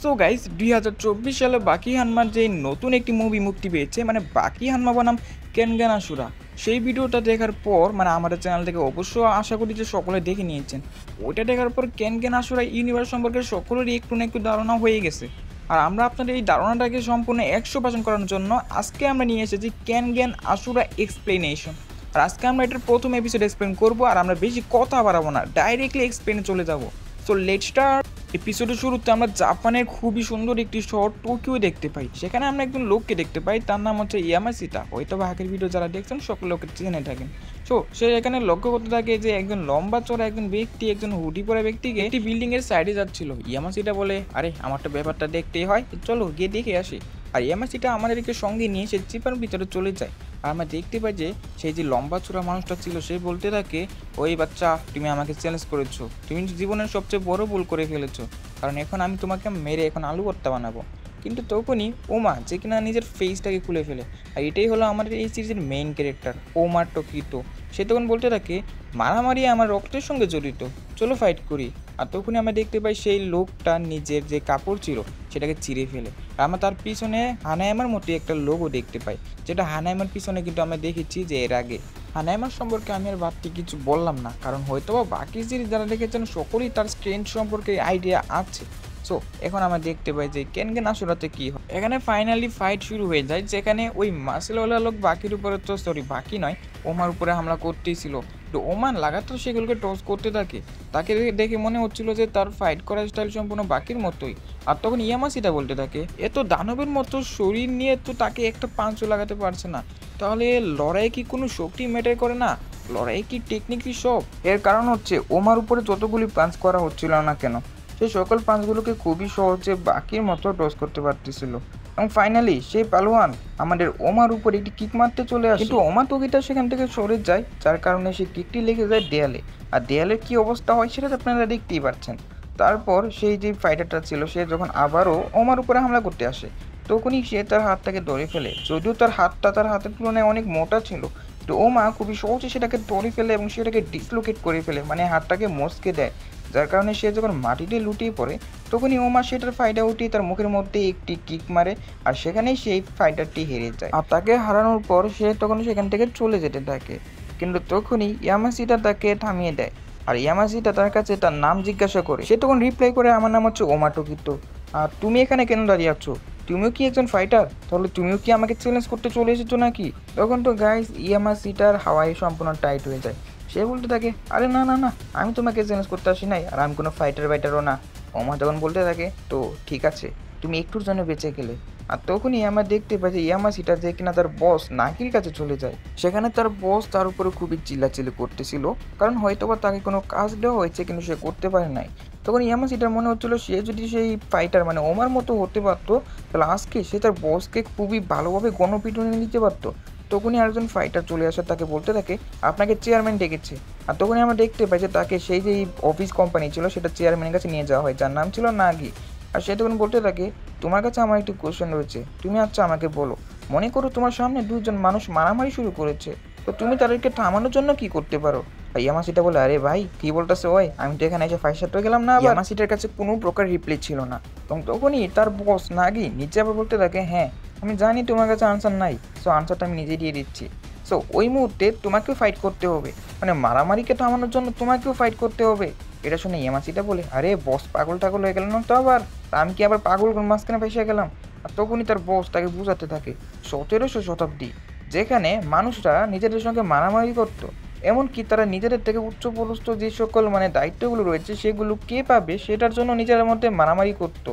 So guys 2024 সালে বাকি হানমার যে নতুন একটি মুভি মুক্তি পেয়েছে মানে বাকি হানমা বনাম কেনগান আসুরা। সেই ভিডিওটা দেখার পর মানে আমাদের চ্যানেল থেকে অবশ্য আশা করি যে সকলে দেখে নিয়েছেন। ওইটা দেখার পর কেনগান আসুরা ইউনিভার্স সম্পর্কে সকলেরই একটু না একটু ধারণা হয়ে গেছে। আর আমরা আপনাদের এই ধারণাটাকে সম্পূর্ণ 100% করার জন্য আজকে আমরা নিয়ে এসেছি কেনগান আসুরা এক্সপ্লেনেশন। আর আজকে আমরা এটার প্রথম এপিসোড এক্সপ্লেন করবো, আর আমরা বেশি কথা বাড়াবো না, ডাইরেক্টলি এক্সপ্লেনে চলে যাবো। So let's start. এপিসোডের শুরুতে আমরা জাপানের খুবই সুন্দর একটি শহর টোকিও দেখতে পাই। সেখানে আমরা একজন লোককে দেখতে পাই, তার নাম হচ্ছে ইয়ামাসিতা। হয়তো বা আগের ভিডিও যারা দেখছেন সকল লোকের চিনে থাকেন। সো সে এখানে লক্ষ্য করতে থাকে যে একজন লম্বা চড়া একজন ব্যক্তি, একজন হুডি পরা ব্যক্তিকে একটি বিল্ডিং এর সাইডে যাচ্ছিল। ইয়ামাসিটা বলে, আরে আমার তো ব্যাপারটা দেখতেই হয়, চলো গিয়ে দেখে আসি। আর ইয়ামাসিটা আমাদেরকে সঙ্গে নিয়ে সে চিপার ভিতরে চলে যায়। আর আমরা দেখতে পাই যে সেই যে লম্বা চূড়া মানুষটা ছিল সে বলতে থাকে, ওই বাচ্চা তুমি আমাকে চ্যালেঞ্জ করেছো, তুমি জীবনের সবচেয়ে বড় ভুল করে ফেলেছো, কারণ এখন আমি তোমাকে মেরে এখন আলু ভর্তা বানাবো। কিন্তু তখনই ওমা যে কিনা নিজের ফেসটাকে খুলে ফেলে। আর এটাই হলো আমাদের এই সিরিজের মেইন ক্যারেক্টার ওমা টোকিতো। সে তখন বলতে থাকে, মারামারি আমার রক্তের সঙ্গে জড়িত, চলো ফাইট করি। আর তখনই আমরা দেখতে পাই সেই লোকটা নিজের যে কাপড় ছিল সেটাকে চিরে ফেলে। আর আমরা তার পিছনে হানায়ামার মতো একটা লোগো দেখতে পাই, যেটা হানায়ামার পিছনে কিন্তু আমরা দেখেছি যে এর আগে। হানায়ামার সম্পর্কে আমি আর বাড়তি কিছু বললাম না, কারণ হয়তো বা বাকি সিরিজ যারা দেখেছেন সকলেই তার স্ক্রিন সম্পর্কে আইডিয়া আছে। সো এখন আমরা দেখতে পাই যে কেনগান আসুরাতে কি হয়। এখানে ফাইনালি ফাইট শুরু হয়ে যায়, যেখানে ওই মাসেলওয়ালা লোক বাকির উপরে তো বাকি নয়, ওমার উপরে হামলা করতেই ছিল। তো ওমান লাগাতার সেগুলোকে টস করতে থাকে। তাকে দেখে মনে হচ্ছিল যে তার ফাইট করার স্টাইল সম্পূর্ণ বাকির মতোই। আর তখন ইয়ামাসিটা বলতে থাকে, এত দানবের মতো শরীর নিয়ে তো তাকে একটা পাঁচও লাগাতে পারছে না, তাহলে লড়াই কি কোনো শক্তি ম্যাটার করে না? লড়াই কি টেকনিকই সব? এর কারণ হচ্ছে ওমার উপরে যতগুলি পাঞ্চ করা হচ্ছিল না কেন, সেই সকল পাঞ্চগুলোকে খুবই সহজে বাকির মতো টস করতে পারতেছিল। এবং ফাইনালি সেই পালোয়ান আমাদের ওমার উপর একটি কিক মারতে চলে আসে, কিন্তু ওমা তোগিটা সেখান থেকে সরে যায়, যার কারণে সেই কিকটি লেগে যায় দেয়ালে। আর দেয়ালের কি অবস্থা হয় সেটা আপনারা দেখতেই পাচ্ছেন। তারপর সেই যে ফাইটারটা ছিল সে যখন আবারও ওমার উপরে হামলা করতে আসে, তখনই সে তার হাতটাকে ধরে ফেলে। যদিও তার হাতটা তার হাতের তুলনায় অনেক মোটা ছিল, তো ওমা খুবই সহজে সেটাকে ধরে ফেলে এবং সেটাকে ডিসলোকেট করে ফেলে, মানে হাতটাকে মচকে দেয়। যার কারণে সে যখন মাটিতে লুটিয়ে পড়ে তখনই ওমা সেটার ফাইটার উঠিয়ে তার মুখের মধ্যে একটি কিক মারে, আর সেখানেই সেই ফাইটারটি হেরে যায়। আর তাকে হারানোর পর সে তখন সেখান থেকে চলে যেতে থাকে, কিন্তু তখনই ইয়ামাসিটা তাকে থামিয়ে দেয়। আর ইয়ামাসিটা তার কাছে তার নাম জিজ্ঞাসা করে, সে তখন রিপ্লাই করে, আমার নাম হচ্ছে ওমা টোকিতো। আর তুমি এখানে কেন দাঁড়িয়ে আছো? তুমিও কি একজন ফাইটার? তাহলে তুমিও কি আমাকে চ্যালেঞ্জ করতে চলে এসেছো নাকি? তখন তো গাইস ইয়ামাসিটার হাওয়াই সম্পূর্ণ টাইট হয়ে যায়। সে বলতে থাকে, আরে না না না, আমি তোমাকে চ্যালেঞ্জ করতে আসি নাই, আর আমি কোনো ফাইটারও না। ওমা তখন বলতে থাকে, তো ঠিক আছে, তুমি একটুর জন্য বেঁচে গেলে। আর তখনই আমরা দেখতে পাই যে ইয়ামাসিটা যে কিনা তার বস নাকির কাছে চলে যায়। সেখানে তার বস তার উপরে খুবই চিল্লাচিল্লি করতেছিল, কারণ হয়তোবা তাকে কোনো কাজ দেওয়া হয়েছে কিন্তু সে করতে পারে নাই। তখন ইয়ামাসিটার মনে হচ্ছিল সে যদি সেই ফাইটার মানে ওমার মতো হতে পারতো, তাহলে আজকে সে তার বসকে খুবই ভালোভাবে গণপিটুনি দিতে পারতো। তখনই আরেকজন ফাইটার চলে আসে, তাকে বলতে থাকে, আপনাকে চেয়ারম্যান ডেকেছে। আর তখনই আমরা দেখতে পাই যে তাকে সেই যে অফিস কোম্পানি ছিল সেটা চেয়ারম্যানের কাছে নিয়ে যাওয়া হয়, যার নাম ছিল নাগি। আর সে তখন বলতে থাকে, তোমার কাছে আমার একটি কোয়েশ্চেন রয়েছে, তুমি আচ্ছা আমাকে বলো, মনে করো তোমার সামনে দুজন মানুষ মারামারি শুরু করেছে, তো তুমি তাদেরকে থামানোর জন্য কি করতে পারো? আর ইয়ামাসিটা বলে, আরে ভাই কি বলতেছে ওই, আমি তো এখানে এসে ফাইসার হয়ে গেলাম না। ইয়ামাসিটার কাছে কোনো প্রকার রিপ্লাই ছিল না। এবং তখনই তার বস নাগি নিচে আবার বলতে থাকে, হ্যাঁ আমি জানি তোমার কাছে আনসার নাই, সো আনসারটা আমি নিজে দিয়ে দিচ্ছি। সো ওই মুহূর্তে তোমাকেও ফাইট করতে হবে, মানে মারামারিকে থামানোর জন্য তোমাকেও ফাইট করতে হবে। এটা শুনে ইয়ামাসিটা বলে, আরে বস পাগল টাগল হয়ে গেল না তো আবার, আমি কি আবার পাগল মাঝখানে ফেসে গেলাম? আর তখনই তার বস তাকে বুঝাতে থাকে 1700 শতাব্দী, যেখানে মানুষরা নিজেদের সঙ্গে মারামারি করতো, এমনকি তারা নিজেদের থেকে উচ্চপদস্থ যে সকল মানে দায়িত্বগুলো রয়েছে সেগুলো কে পাবে সেটার জন্য নিজেদের মধ্যে মারামারি করতো।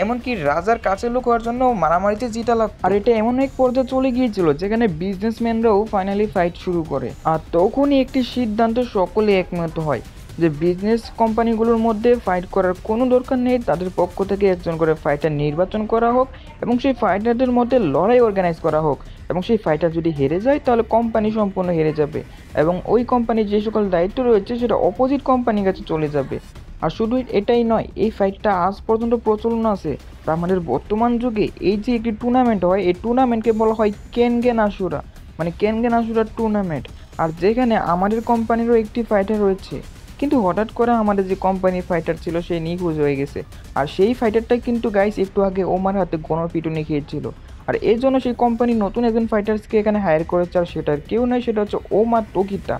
এমনকি রাজার কাছের লোক হওয়ার জন্য মারামারিতে জিতা লাগতো। আর এটা এমন এক পর্যায়ে চলে গিয়েছিল যেখানে বিজনেসম্যানরাও ফাইনালি ফাইট শুরু করে। আর তখনই একটি সিদ্ধান্ত সকলে একমত হয় যে বিজনেস কোম্পানিগুলোর মধ্যে ফাইট করার কোনো দরকার নেই, তাদের পক্ষ থেকে একজন করে ফাইটার নির্বাচন করা হোক এবং সেই ফাইটারদের মধ্যে লড়াই অর্গানাইজ করা হোক, এবং সেই ফাইটার যদি হেরে যায় তাহলে কোম্পানি সম্পূর্ণ হেরে যাবে এবং ওই কোম্পানির যে সকল দায়িত্ব রয়েছে সেটা অপোজিট কোম্পানির কাছে চলে যাবে। আর শুধু এটাই নয়, এই ফাইটটা আজ পর্যন্ত প্রচলন আছে। আমাদের বর্তমান যুগে এই যে একটি টুর্নামেন্ট হয়, এই টুর্নামেন্টকে বলা হয় কেনগেন আসুরা, মানে কেনগেন আসুরা টুর্নামেন্ট। আর যেখানে আমাদের কোম্পানিরও একটি ফাইটার রয়েছে, কিন্তু হঠাৎ করে আমাদের যে কোম্পানির ফাইটার ছিল সে নিখোঁজ হয়ে গেছে। আর সেই ফাইটারটা কিন্তু গাইস একটু আগে ওমার হাতে গণপিটুনি খেয়েছিল। আর এই জন্য সেই কোম্পানি নতুন একজন ফাইটার্সকে এখানে হায়ার করেছে, আর সেটার কেউ নয়, সেটা হচ্ছে ওমার টোকিতা।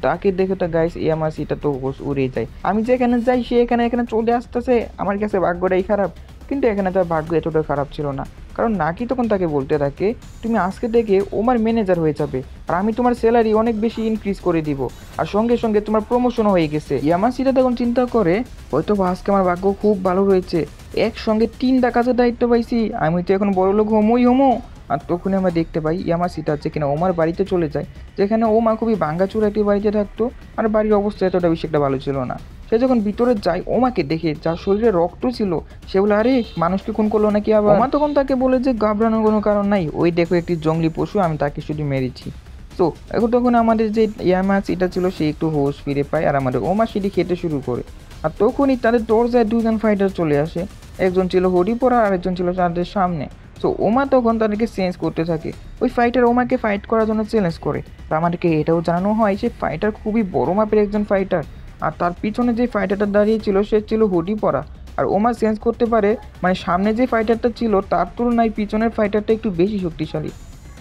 তাকে দেখে তো গাইস ইয়ামাসিটা তো হোশ উড়ে যায়। আমি যেখানে যাই সে এখানে এখানে চলে আসতেছে, আমার কাছে ভাগ্যটাই খারাপ। কিন্তু এখানে তার ভাগ্য এতটা খারাপ ছিল না, কারণ নাকি তখন তাকে বলতে থাকে তুমি আজকে থেকে ওমার ম্যানেজার হয়ে যাবে, আর আমি তোমার স্যালারি অনেক বেশি ইনক্রিজ করে দিব, আর সঙ্গে সঙ্গে তোমার প্রমোশনও হয়ে গেছে। ইয়ামাসিটা তখন চিন্তা করে হয়তো আজকে আমার ভাগ্য খুব ভালো রয়েছে, একসঙ্গে 3টা কাজের দায়িত্ব পাইছি, আমি তো এখন বড় লোক হমো। আর তখনই আমরা দেখতে পাই ইয়ামাসিটা হচ্ছে কিনা ওমার বাড়িতে চলে যায়, যেখানে ওমা খুবই ভাঙ্গাচুরা একটি বাড়িতে থাকতো, আর বাড়ির অবস্থা এতটা বেশি একটা ভালো ছিল না। সে যখন ভিতরে যায় ওমাকে দেখে যার শরীরে রক্ত ছিল, সে বলে আরে মানুষকে খুন করলো নাকি আবার। ওমা তখন তাকে বলে যে ঘাবড়ানোর কোনো কারণ নাই, ওই দেখো একটি জঙ্গলি পশু, আমি তাকে শুধু মেরেছি। তো এখন তখন আমাদের যে ইয়ামাসিটা ছিল সে একটু হোশ ফিরে পায়, আর আমাদের ওমা সেটি খেতে শুরু করে। আর তখনই তাদের দরজায় 2জন ফাইটার চলে আসে, একজন ছিল হুডি পরা আর একজন ছিল তাদের সামনে। সো ওমা তখন তাদেরকে চেঞ্জ করতে থাকে, ওই ফাইটার ওমাকে ফাইট করার জন্য চ্যালেঞ্জ করে। আর আমাদেরকে এটাও জানানো হয় যে ফাইটার খুবই বড় মাপের একজন ফাইটার, আর তার পিছনে যে ফাইটারটা দাঁড়িয়ে ছিল সে ছিল হুডি পরা। আর ওমা চেঞ্জ করতে পারে, মানে সামনে যে ফাইটারটা ছিল তার তুলনায় পিছনের ফাইটারটা একটু বেশি শক্তিশালী।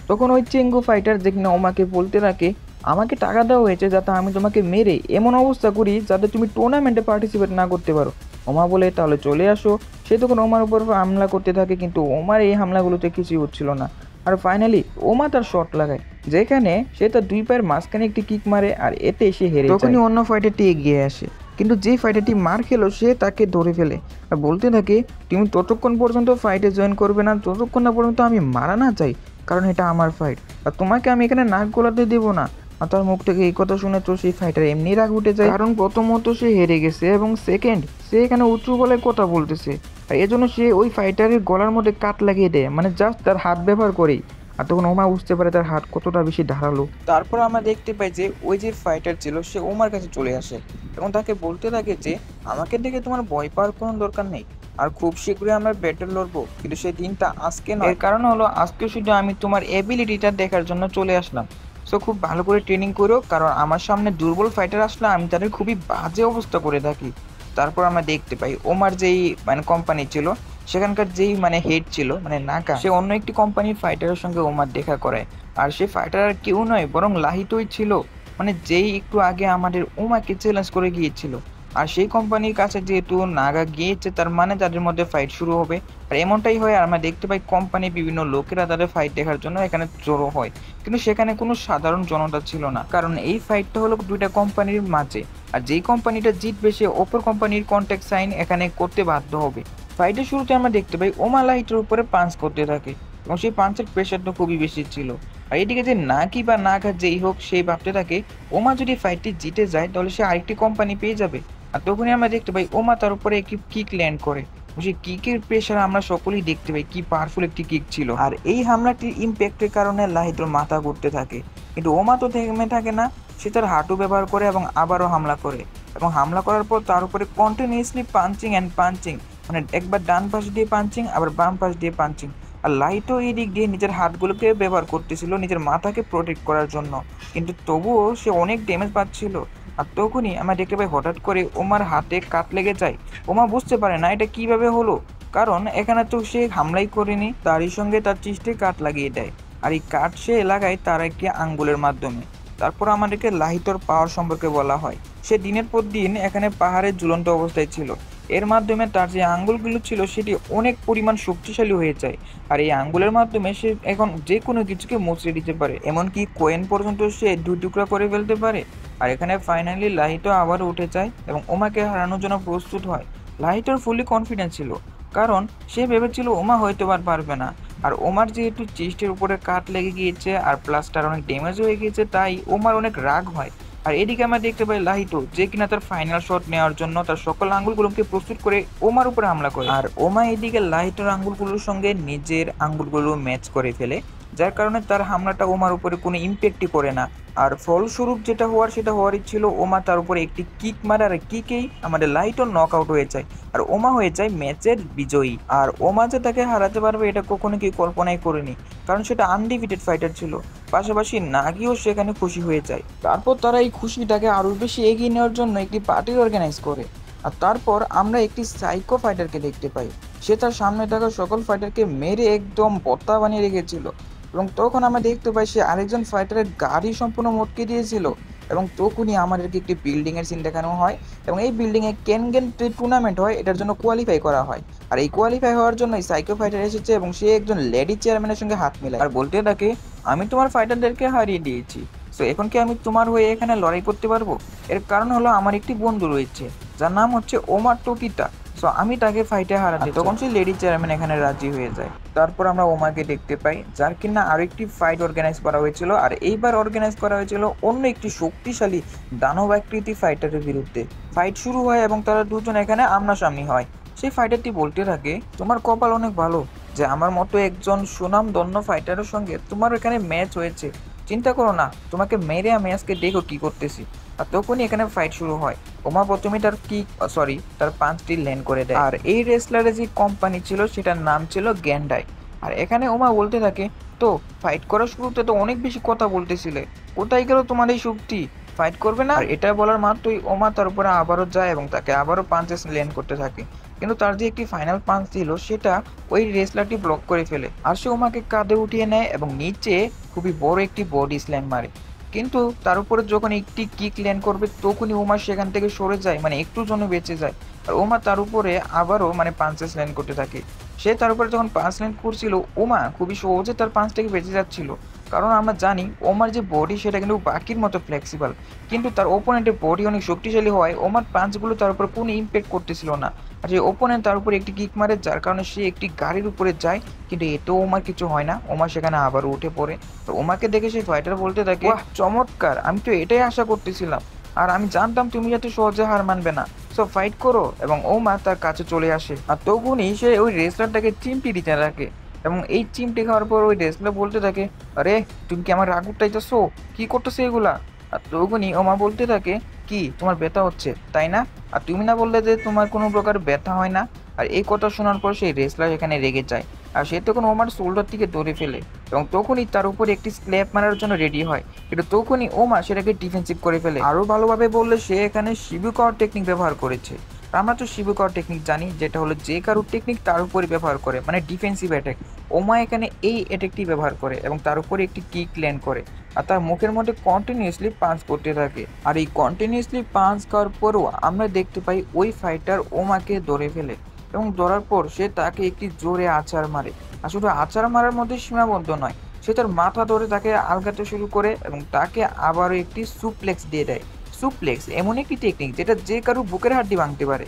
তখন ওই চেঙ্গু ফাইটার যে কিনা ওমাকে বলতে থাকে আমাকে টাকা দেওয়া হয়েছে যাতে আমি তোমাকে মেরে এমন অবস্থা করি যাতে তুমি টুর্নামেন্টে পার্টিসিপেট না করতে পারো। ওমা বলে তাহলে চলে আসো। সে তখন ওমার উপর হামলা করতে থাকে, কিন্তু ওমার এই হামলাগুলোতে কিছুই হচ্ছিল না। আর ফাইনালি ওমা তার শট লাগায়, যেখানে সে তার 2 পায়ের মাঝখানে একটি কিক মারে, আর এতে সে হেরে যায়। তখনই অন্য ফাইটারটি এগিয়ে আসে, কিন্তু যে ফাইটারটি মার খেলো সে তাকে ধরে ফেলে আর বলতে থাকে তুমি ততক্ষণ পর্যন্ত ফাইটে জয়েন করবে না যতক্ষণ না পর্যন্ত আমি মারা না চাই, কারণ এটা আমার ফাইট, আর তোমাকে আমি এখানে নাক গলাতে দেবো না। আর তার মুখ থেকে এই কথা শুনে তো সেই ফাইটার এমনি রাগ উঠে যায়, কারণ প্রথমত সে হেরে গেছে এবং সেকেন্ড সে এখানে উঁচু গলায় কথা বলতেছে, আর এজন্য সে ওই ফাইটারের গলার মধ্যে কাট লাগিয়ে দেয়, মানে জাস্ট তার হাত ব্যবহার করেই। আর তখন ওমা বুঝতে পারে তার হাত কতটা বেশি ধারালো। তারপর আমরা দেখতে পাই যে ওই যে ফাইটার ছিল সে ওমার কাছে চলে আসে এবং তাকে বলতে থাকে যে আমাকে দেখে তোমার ভয় পাওয়ার কোনো দরকার নেই, আর খুব শীঘ্রই আমরা ব্যাটল লড়বো, কিন্তু সেই দিনটা আজকে নয়। এর কারণ হলো আজকে শুধু আমি তোমার এবিলিটিটা দেখার জন্য চলে আসলাম। সো খুব ভালো করে ট্রেনিং করো, কারণ আমার সামনে দুর্বল ফাইটার আসলে আমি তাদের খুবই বাজে অবস্থা করে থাকি। তারপর আমরা দেখতে পাই ওমার যেই মানে কোম্পানি ছিল সেখানকার যেই মানে হেড ছিল মানে নাকা, সে অন্য একটি কোম্পানির ফাইটারের সঙ্গে ওমার দেখা করে। আর সে ফাইটার আর কেউ নয় বরং লাহিতোই ছিল, মানে যেই একটু আগে আমাদের ওমাকে চ্যালেঞ্জ করে গিয়েছিল। আর সেই কোম্পানির কাছে যেহেতু নাগা গিয়েছে তার মানে তাদের মধ্যে ফাইট শুরু হবে। আর এমনটাই হয়, আর আমরা দেখতে পাই কোম্পানি বিভিন্ন লোকেরা তাদের ফাইট দেখার জন্য এখানে জড়ো হয়, কিন্তু সেখানে কোনো সাধারণ জনতা ছিল না, কারণ এই ফাইটটা হলো 2টা কোম্পানির মাঝে, আর যেই কোম্পানিটা জিতবে সে অপর কোম্পানির কন্ট্যাক্ট সাইন এখানে করতে বাধ্য হবে। ফাইটের শুরুতে আমরা দেখতে পাই ওমা লাইটের উপরে পাঞ্চ করতে থাকে এবং সেই পাঞ্চের প্রেশারটা খুবই বেশি ছিল। আর এদিকে যে নাকি বা নাগা যেই হোক সেই ভাবতে থাকে ওমা যদি ফাইটটি জিতে যায় তাহলে সে আরেকটি কোম্পানি পেয়ে যাবে। আর তখনই আমরা দেখতে পাই ওমা তার উপরে একটি কিক ল্যান্ড করে, সেই কিকের প্রেশার আমরা সকলেই দেখতে পাই কি পাওয়ারফুল একটি কিক ছিল। আর এই হামলাটির ইম্প্যাক্টের কারণে লাহিটোর মাথা ঘুরতে থাকে, কিন্তু ওমা তো থেমে থাকে না, সে তার হাঁটু ব্যবহার করে এবং আবারও হামলা করে, এবং হামলা করার পর তার উপরে কন্টিনিউয়াসলি পাঞ্চিং অ্যান্ড পাঞ্চিং, মানে একবার ডান পাশ দিয়ে পাঞ্চিং আবার বাম পাশ দিয়ে পাঞ্চিং। আর লাইটও এই দিক দিয়ে নিজের হাতগুলোকে ব্যবহার করতেছিল নিজের মাথাকে প্রোটেক্ট করার জন্য, কিন্তু তবুও সে অনেক ড্যামেজ পাচ্ছিল। আর তখনই আমরা দেখতে পাই হঠাৎ করে ওমার হাতে কাট লেগে যায়। ওমা বুঝতে পারে না এটা কিভাবে হলো, কারণ এখানে তো সে হামলাই করেনি, তারই সঙ্গে তার চিস্টে কাট লাগিয়ে দেয়, আর এই কাট সে লাগায় তার একটি আঙ্গুলের মাধ্যমে। তারপর আমাদেরকে লাহিতর পাওয়ার সম্পর্কে বলা হয়। সে দিনের পর দিন এখানে পাহাড়ে ঝুলন্ত অবস্থায় ছিল, এর মাধ্যমে তার যে আঙ্গুলগুলো ছিল সেটি অনেক পরিমাণ শক্তিশালী হয়ে যায়, আর এই আঙ্গুলের মাধ্যমে সে এখন যে কোনো কিছুকে মুচড়ে দিতে পারে, এমনকি কোয়েন পর্যন্ত সে 2 টুকরা করে ফেলতে পারে। আর এখানে ফাইনালি লাহিটো আবার উঠে যায় এবং ওমাকে হারানোর জন্য প্রস্তুত হয়। লাহিটোর ফুলি কনফিডেন্স ছিল, কারণ সে ভেবেছিল ওমা হয়তো আর পারবে না। আর ওমার যেহেতু চেস্টের উপরে কাট লেগে গিয়েছে আর প্লাস তার অনেক ড্যামেজ হয়ে গিয়েছে, তাই ওমার অনেক রাগ হয়। আর এদিকে আমরা দেখতে পাই লাহিটো যে কিনা তার ফাইনাল শট নেওয়ার জন্য তার সকল আঙ্গুলগুলোকে প্রস্তুত করে ওমার উপরে হামলা করে, আর ওমা এদিকে লাহিটোর আঙ্গুলগুলোর সঙ্গে নিজের আঙ্গুলগুলো ম্যাচ করে ফেলে, যার কারণে তার হামলাটা ওমার উপরে কোনো ইম্প্যাক্টই করে না। আর ফলস্বরূপ যেটা হওয়ার সেটা হওয়ারই ছিল, ওমা তার উপরে একটি কিক মারে আর কিকেই আমাদের লাইটন নক আউট হয়ে যায় আর ওমা হয়ে যায় ম্যাচের বিজয়ী। আর ওমা যে তাকে হারাতে পারবে এটা কখনো কি কল্পনাই করেনি, কারণ সেটা আনডিফিটেড ফাইটার ছিল। পাশাপাশি নাগিও সেখানে খুশি হয়ে যায়। তারপর তারা এই খুশিটাকে আরো বেশি এগিয়ে নেওয়ার জন্য একটি পার্টি অর্গানাইজ করে। আর তারপর আমরা একটি সাইকো ফাইটারকে দেখতে পাই। সে তার সামনে থাকা সকল ফাইটারকে মেরে একদম বত্তা বানিয়ে রেখেছিল। এবং তখন আমরা দেখতে পাই সে আরেকজন ফাইটারের গাড়ি সম্পূর্ণ মটকে দিয়েছিল। এবং তখনই আমাদেরকে একটি বিল্ডিং এর সিন দেখানো হয়, এবং এই বিল্ডিং এ কেনগেন টুর্নামেন্ট হয়, এটার জন্য কোয়ালিফাই করা হয়। আর এই কোয়ালিফাই হওয়ার জন্য সাইকো ফাইটার এসেছে এবং সে একজন লেডি চেয়ারম্যানের সঙ্গে হাত মেলায় আর বলতে থাকে, আমি তোমার ফাইটারদেরকে হারিয়ে দিয়েছি, সো এখন কি আমি তোমার হয়ে এখানে লড়াই করতে পারবো? এর কারণ হলো আমার একটি বন্ধু রয়েছে যার নাম হচ্ছে ওমার টোকিতা, সো আমি তাকে ফাইটে হারাতে। তখন সেই লেডি চেয়ারম্যান এখানে রাজি হয়ে যায়। তারপর আমরা ওমাকে দেখতে পাই, যার কিনা আরো একটি ফাইট অর্গানাইজ করা হয়েছিল, আর এইবার অর্গানাইজ করা হয়েছিল অন্য একটি শক্তিশালী দানব আকৃতি ফাইটারের বিরুদ্ধে। ফাইট শুরু হয় এবং তারা দুজন এখানে আমনাসামনি হয়। সেই ফাইটারটি বলতে থাকে, তোমার কপাল অনেক ভালো যে আমার মতো একজন সুনামধন্য ফাইটারের সঙ্গে তোমার এখানে ম্যাচ হয়েছে। চিন্তা করো না, তোমাকে মেরে আমি আজকে দেখো কি করতেছি। আর তখনই এখানে ফাইট শুরু হয়। ওমা প্রথমে তার পাঁচটি ল্যান্ড করে দেয়। আর এই রেসলারের যে কোম্পানি ছিল সেটার নাম ছিল গ্যান্ডাই। আর এখানে ওমা বলতে থাকে, তো ফাইট করার শুরুতে তো অনেক বেশি কথা বলতেছিলে, কোথায় গেল তোমার এই শক্তি? ফাইট করবে না? আর এটা বলার মাত্রই ওমা তার উপরে আবারও যায় এবং তাকে আবারও পাঞ্চেস ল্যান্ড করতে থাকে। কিন্তু তার যে একটি ফাইনাল পাঞ্চ ছিল সেটা ওই রেসলারটি ব্লক করে ফেলে। আর সে ওমাকে কাঁধে উঠিয়ে নেয় এবং নিচে খুবই বড় একটি বডি স্ল্যাম মারে। কিন্তু তার উপরে যখন একটি কিক ল্যান্ড করবে তখনই ওমা সেখান থেকে সরে যায়, মানে একটু জন্য বেঁচে যায়। আর ওমা তার উপরে আবারও পাঞ্চেস ল্যান্ড করতে থাকে। সে তার উপরে যখন পাঁচ ল্যান্ড করছিল, ওমা খুবই সহজে তার পাঁচ থেকে বেঁচে যাচ্ছিল, কারণ আমরা জানি ওমার যে বডি সেটা কিন্তু বাকির মতো ফ্লেক্সিবল। কিন্তু তার ওপোনেন্টের বডি অনেক শক্তিশালী হয়, ওমার পাঞ্চগুলো তার উপর কোনো ইম্প্যাক্ট করতেছিল না। আর যে ওপোনেন্ট তার উপর একটি কিক মারে, যার কারণে সে একটি গাড়ির উপরে যায়, কিন্তু এতেও ওমার কিছু হয় না। ওমা সেখানে আবারও উঠে পড়ে। তো ওমাকে দেখে সেই ফাইটার বলতে থাকে, বাহ চমৎকার, আমি তো এটাই আশা করতেছিলাম, আর আমি জানতাম তুমি যাতে সহজে হার মানবে না, সো ফাইট করো। এবং ওমা তার কাছে চলে আসে, আর তখনই সে ওই রেসলারটাকে চিমটি দিতে থাকে। এবং এই চিমটি খাওয়ার পর ওই রেসলার বলতে থাকে, আরে তুমি কি আমার রাগ উঠাইতেছো? কি করতেছো এগুলা? আর তখনই ওমা বলতে থাকে, কি তোমার ব্যথা হচ্ছে তাই না? আর তুমি না বললে যে তোমার কোনো প্রকার ব্যথা হয় না? আর এই কথা শোনার পর সেই রেসলার এখানে রেগে যায়, আর সে তখন ওমার শোল্ডার থেকে ধরে ফেলে এবং তখনই তার উপর একটি স্ল্যাপ মারার জন্য রেডি হয়। কিন্তু তখনই ওমা সেটাকে ডিফেন্সিভ করে ফেলে। আরো ভালোভাবে বললে সে এখানে শিবুকাওয়ার টেকনিক ব্যবহার করেছে। আমরা তো শিবুকাওয়ার টেকনিক জানি, যেটা হলো যে কারোর টেকনিক তার উপরে ব্যবহার করে, মানে ডিফেন্সিভ অ্যাটাক। ওমা এখানে এই অ্যাটাকটি ব্যবহার করে এবং তার উপরে একটি কিক ল্যান্ড করে, আর তার মুখের মধ্যে কন্টিনিউয়াসলি পাঞ্চ করতে থাকে। আর এই কন্টিনিউয়াসলি পাঞ্চ খাওয়ার পরও আমরা দেখতে পাই ওই ফাইটার ওমাকে ধরে ফেলে এবং ধরার পর সে তাকে একটি জোরে আছাড় মারে। আর শুধু আছাড় মারার মধ্যে সীমাবদ্ধ নয়, সে তার মাথা ধরে তাকে আলগাতে শুরু করে এবং তাকে আবারও একটি সুপ্লেক্স দিয়ে দেয়। সুপ্লেক্স এমন একটি টেকনিক যেটা যে কারো বুকের হাড্ডি ভাঙতে পারে।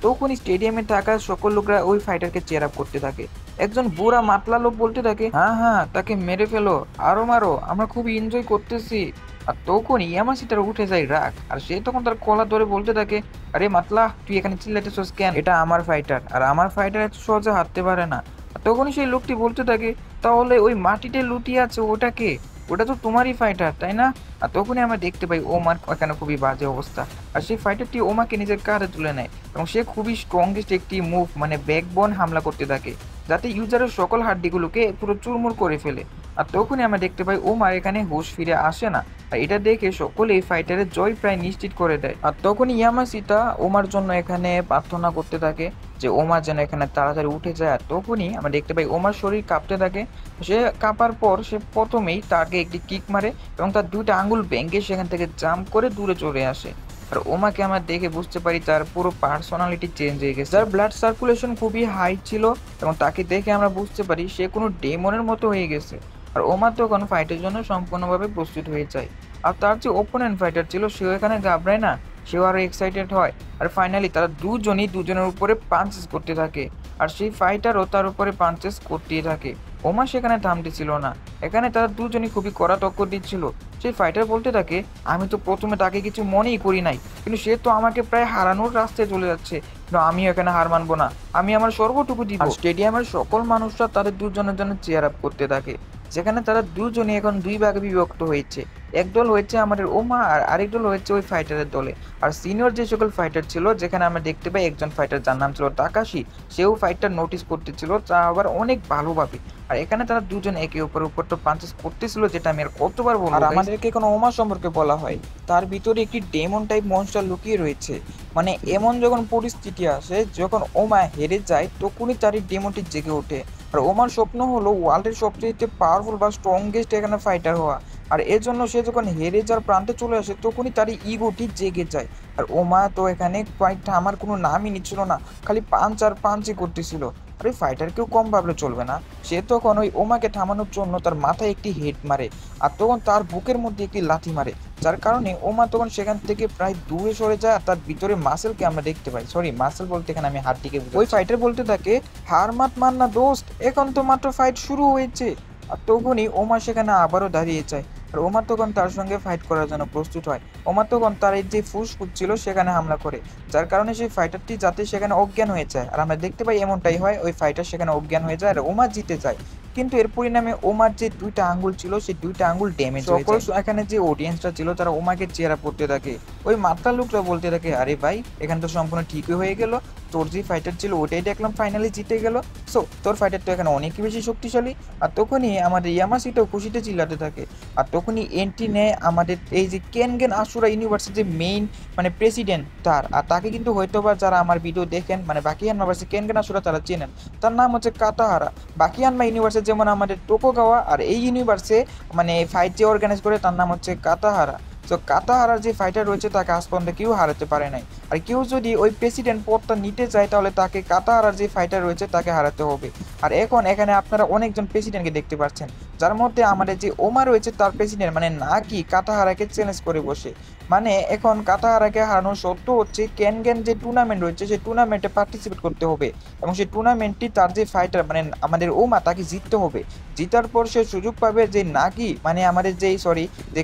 তখনই স্টেডিয়ামে থাকা সকল লোকরা ওই ফাইটারকে চেয়ার আপ করতে থাকে। একজন বুড়া মাতলা লোক বলতে থাকে, হ্যাঁ হ্যাঁ তাকে মেরে ফেলো, আরো মারো, আমরা খুব এনজয় করতেছি। আর তখন ইয়ামাসিটার উঠে যায় রাগ, আর সে তখন তার কলা ধরে বলতে থাকে, আরে মাতলা তুই এখানে চিল্লাইতেছস কেন? এটা আমার ফাইটার, আর আমার ফাইটার এত সহজে হারতে পারে না। তখনই সেই লোকটি বলতে থাকে, তাহলে ওই মাটিতে লুটিয়ে আছে ওটাকে, ওটা তো তোমারই ফাইটার তাই না? আর তখনই আমরা দেখতে পাই ওমার এখানে খুবই বাজে অবস্থা, আর সেই ফাইটারটি ওমাকে নিজের কাঁধে তুলে নেয় এবং সে খুবই স্ট্রংগেস্ট একটি মুভ মানে ব্যাকবোন হামলা করতে থাকে, যাতে ইউজারের সকল হাড্ডিগুলোকে পুরো চুরমুর করে ফেলে। আর তখনই আমরা দেখতে পাই ওমার এখানে হুঁশ ফিরে আসে না, আর এটা দেখে সকলে এই ফাইটারের জয় প্রায় নিশ্চিত করে দেয়। আর তখনই ইয়ামাসিতা ওমার জন্য এখানে প্রার্থনা করতে থাকে যে ওমা যেন এখানে তাড়াতাড়ি উঠে যায়। আর তখনই আমরা দেখতে পাই ওমার শরীর কাঁপতে থাকে। সে কাঁপার পর সে প্রথমেই তাকে একটি কিক মারে এবং তার দুইটা আঙ্গুল ভেঙে সেখান থেকে জাম্প করে দূরে চলে আসে। আর ওমাকে আমরা দেখে বুঝতে পারি তার পুরো পার্সোনালিটি চেঞ্জ হয়ে গেছে, তার ব্লাড সার্কুলেশন খুবই হাই ছিল এবং তাকে দেখে আমরা বুঝতে পারি সে কোনো ডেমনের মতো হয়ে গেছে। আর ওমা তখন ফাইটের জন্য সম্পূর্ণভাবে প্রস্তুত হয়ে যায়। আর তার যে ওপোনেন্ট ফাইটার ছিল সেও এখানে ঘাবড়ায় না, সেও আরো এক্সাইটেড হয়। আর ফাইনালি তারা দুজনই দুজনের উপরে পাঞ্চেস করতে থাকে, আর সেই ফাইটারও তার উপরে পাঞ্চেস করতেই থাকে। ওমা সেখানে থামতেছিল না, এখানে তারা দুজনই খুবই কড়া টক্কর দিচ্ছিল। সেই ফাইটার বলতে থাকে, আমি তো প্রথমে তাকে কিছু মনেই করি নাই, কিন্তু সে তো আমাকে প্রায় হারানোর রাস্তায় চলে যাচ্ছে, কিন্তু আমিও এখানে হার মানবো না, আমি আমার সর্বটুকু দিব। স্টেডিয়ামের সকল মানুষরা তাদের দুজনের জন্য চেয়ার আপ করতে থাকে। যেখানে তারা দুজনে এখন দুই ভাগে বিভক্ত হয়েছে। এক দল হয়েছে আমাদের ওমা আর আরেক দল হয়েছে ওই ফাইটারের দলে। আর সিনিয়র যে সকল ফাইটার ছিল, যেখানে আমরা দেখতে পাই একজন ফাইটার যার নাম ছিল তাকাশি, সেও ফাইটটা নোটিস করতেছিল, তা আবার অনেক ভালোভাবে। আর এখানে তারা দুজন একে অপরের উপর তো পাঞ্চেস করতেছিল, যেটা আমি আর কতবার বলবো। আর আমাদেরকে কোনো ওমা সম্পর্কে বলা হয়, তার ভিতরে একটি ডেমন টাইপ মনস্টার লুকিয়ে রয়েছে। মানে এমন যখন পরিস্থিতি আসে, যখন ওমা হেরে যায়, তখনই তার এই ডেমনটি জেগে ওঠে। আর ওমার স্বপ্ন হলো ওয়ার্ল্ডের সবচেয়ে পাওয়ারফুল বা স্ট্রংগেস্ট এখানে ফাইটার হওয়া। আর এর জন্য সে যখন হেরে যাওয়ার প্রান্তে চলে আসে, তখনই তার ইগোটি জেগে যায়। আর ওমা তো এখানে ফাইটটা আমার কোনো নামই নিচ্ছিল না, খালি পাঞ্চ আর পাঞ্চই করতেছিল। আর ওই ফাইটারকেও কম ভাবলে চলবে না, সে তখন ওই ওমাকে থামানোর জন্য তার মাথায় একটি হেড মারে, আর তখন তার বুকের মধ্যে একটি লাথি মারে, যার কারণে ওমা তখন সেখান থেকে প্রায় দূরে সরে যায়। আর তার ভিতরে মাসেলকে আমরা দেখতে পাই, সরি মাসেল বলতে এখানে আমি হাড্ডিকে বুঝাচ্ছি। ওই ফাইটার বলতে থাকে, হার মাত মান না দোস্ত, এখন তো মাত্র ফাইট শুরু হয়েছে। আর তখনই ওমা সেখানে আবারও দাঁড়িয়ে যায়। আর ওমা তখন তার সঙ্গে ফাইট করার জন্য প্রস্তুত হয়। ওমা তখন তার এই যে ফুসফুস ছিল সেখানে হামলা করে, যার কারণে সেই ফাইটারটি যাতে সেখানে অজ্ঞান হয়ে যায়। আর আমরা দেখতে পাই এমনটাই হয়, ওই ফাইটার সেখানে অজ্ঞান হয়ে যায় আর ওমা জিতে যায়। কিন্তু এর পরিণামে ওমার যে দুইটা আঙ্গুল ছিল, সেই দুইটা আঙ্গুল ড্যামেজ হয়ে যায়। এখানে যে অডিয়েন্সটা ছিল তারা ওমাকে চেহারা পড়তে থাকে। ওই মাত্রা লোকটা বলতে থাকে, আরে ভাই এখানে তো সম্পূর্ণ ঠিকই হয়ে গেল, তোর যে ফাইটার ছিল ওটাই দেখলাম ফাইনালি জিতে গেল, সো তোর ফাইটার তো এখানে অনেক বেশি শক্তিশালী। আর তখনই আমাদের ইয়ামাসিটাও খুশিতে চিল্লাতে থাকে। আর তখনই এন্ট্রি নেয় আমাদের এই যে কেনগেন আশুরা ইউনিভার্সের যে মেইন মানে প্রেসিডেন্ট তার। আর তাকে কিন্তু হয়তোবা যারা আমার ভিডিও দেখেন মানে বাকি হানমা ভার্সেস কেনগেন আশুরা তারা চেনেন, তার নাম হচ্ছে কাতাহারা। বাকি হানমা ইউনিভার্সে যেমন আমাদের টোকোগাওয়া, আর এই ইউনিভার্সে মানে ফাইট যে অর্গানাইজ করে তার নাম হচ্ছে কাতাহারা। তো কাতাহারার যে ফাইটার রয়েছে তাকে আজ পর্যন্ত কেউ হারাতে পারে নাই। আর কেউ যদি ওই প্রেসিডেন্ট পদটা নিতে চায়, তাহলে তাকে কাতাহারার যে ফাইটার রয়েছে তাকে হারাতে হবে। আর এখন এখানে আপনারা অনেকজন প্রেসিডেন্টকে দেখতে পাচ্ছেন, যার মধ্যে আমাদের যে ওমা রয়েছে তার প্রেসিডেন্ট মানে নাকি কাতাহারাকে চ্যালেঞ্জ করে বসে। মানে এখন কাতাহারাকে হারানোর সত্য হচ্ছে কেনগেন যে টুর্নামেন্ট রয়েছে সেই টুর্নামেন্টে পার্টিসিপেট করতে হবে, এবং সেই টুর্নামেন্টটি তার যে ফাইটার মানে আমাদের ওমা তাকে জিততে হবে। জিতার পর সে সুযোগ পাবে যে নাকি মানে আমাদের যে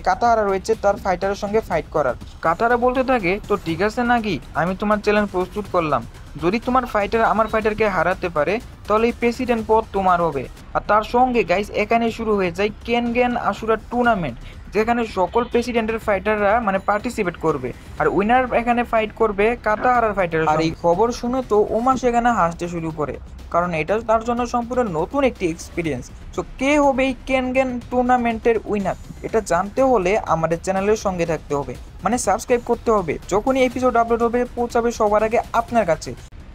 কাতাহারা রয়েছে তার ফাইটারের সঙ্গে ফাইট করার। কাতাহারা বলতে থাকে, তো ঠিক আছে নাকি, আমি তোমার চ্যালেঞ্জ প্রস্তুত করলাম, যদি তোমার ফাইটার আমার ফাইটারকে হারাতে পারে তাহলে এই প্রেসিডেন্ট পদ তোমার হবে। আর তার সঙ্গে গাইস এখানে শুরু হয়ে যায় কেনগেন আশুরা টুর্নামেন্ট, যেখানে সকল প্রেসিডেন্টের ফাইটাররা মানে পার্টিসিপেট করবে। আর উইনার এখানে ফাইট করবে কাতাহারার ফাইটার। আর এই খবর শুনে তো ওমা সেখানে হাসতে শুরু করে, কারণ এটা তার জন্য সম্পূর্ণ নতুন একটি এক্সপিরিয়েন্স। সো কে হবে এই কেনগেন টুর্নামেন্টের উইনার, এটা জানতে হলে আমাদের চ্যানেলের সঙ্গে থাকতে হবে, মানে সাবস্ক্রাইব করতে হবে। যখনই এপিসোড আপলোড হবে পৌঁছাবে সবার আগে আপনার কাছে।